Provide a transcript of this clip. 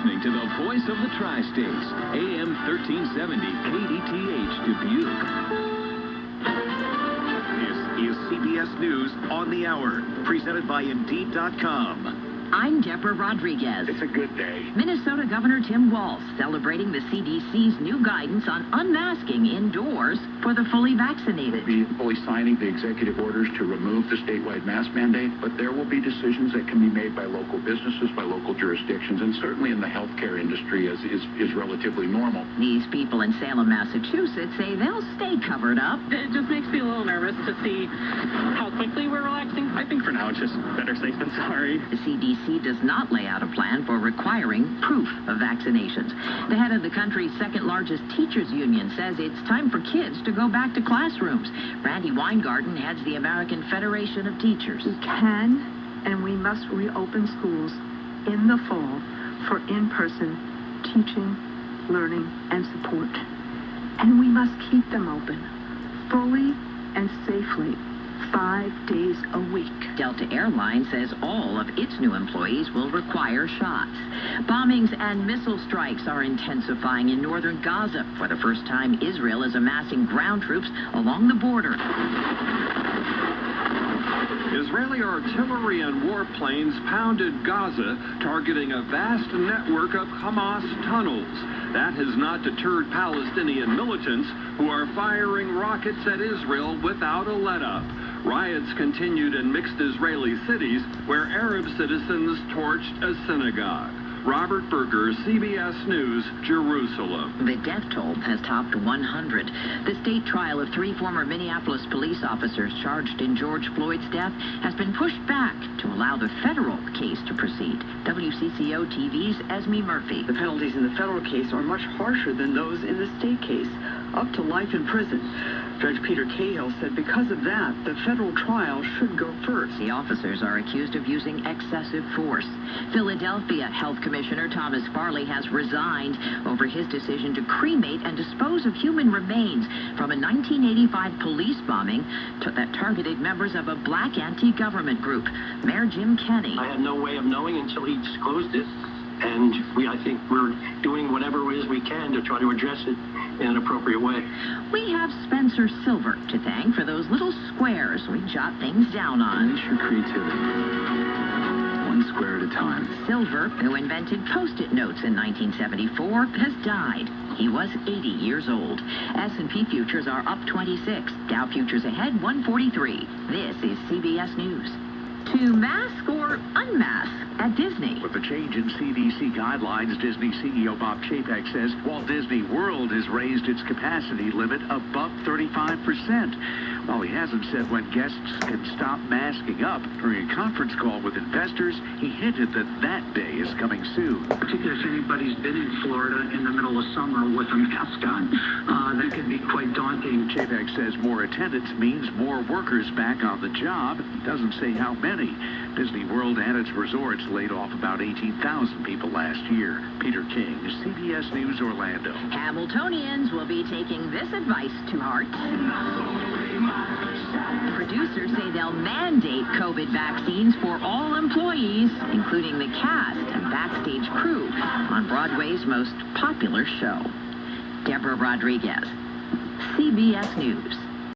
listening to the voice of the Tri-States, AM 1370 KDTH Dubuque. This is CBS News on the Hour, presented by Indeed.com. I'm Deborah Rodriguez. It's a good day. Minnesota Governor Tim Walz celebrating the CDC's new guidance on unmasking indoors for the fully vaccinated. We'll be fully signing the executive orders to remove the statewide mask mandate, but there will be decisions that can be made by local businesses, by local jurisdictions, and certainly in the healthcare industry is relatively normal. These people in Salem, Massachusetts say they'll stay covered up. It just makes me a little nervous to see how quickly we're relaxing. I think for now it's just better safe than sorry. The CDC does not lay out a plan for requiring proof of vaccinations. The head of the country's second largest teachers union says it's time for kids to go back to classrooms. Randy Weingarten heads the American Federation of Teachers. We can and we must reopen schools in the fall for in-person teaching, learning, and support. And we must keep them open fully and safely 5 days a week. Delta Airlines says all of its new employees will require shots. Bombings and missile strikes are intensifying in northern Gaza. For the first time, Israel is amassing ground troops along the border. Israeli artillery and warplanes pounded Gaza, targeting a vast network of Hamas tunnels. That has not deterred Palestinian militants who are firing rockets at Israel without a let-up. Riots continued in mixed Israeli cities where Arab citizens torched a synagogue. Robert Berger, CBS News, Jerusalem. The death toll has topped 100. The state trial of 3 former Minneapolis police officers charged in George Floyd's death has been pushed back to allow the federal case to proceed. WCCO TV's Esme Murphy. The penalties in the federal case are much harsher than those in the state case, up to life in prison. Judge Peter Cahill said because of that, the federal trial should go first. The officers are accused of using excessive force. Philadelphia Health Commissioner Thomas Farley has resigned over his decision to cremate and dispose of human remains from a 1985 police bombing that targeted members of a black anti-government group. Mayor Jim Kenney. I had no way of knowing until he disclosed it, and I think we're doing whatever it is we can to try to address it in an appropriate way. We have Spencer Silver to thank for those little squares we jot things down on. Unleash your creativity, one square at a time. Silver, who invented Post-it notes in 1974, has died. He was 80 years old. S&P futures are up 26. Dow futures ahead 143. This is CBS News. To mask or unmask at Disney. With the change in CDC guidelines, Disney CEO Bob Chapek says Walt Disney World has raised its capacity limit above 35%. While he hasn't said when guests can stop masking up, during a conference call with investors, he hinted that day is coming soon. Particularly if anybody's been in Florida in the middle of summer with a mask on, that can be quite daunting. Chapek says more attendance means more workers back on the job. He doesn't say how many. Disney World and its resorts laid off about 18,000 people last year. Peter King, CBS News, Orlando. Hamiltonians will be taking this advice to heart. Producers say they'll mandate COVID vaccines for all employees, including the cast and backstage crew on Broadway's most popular show. Deborah Rodriguez, CBS News.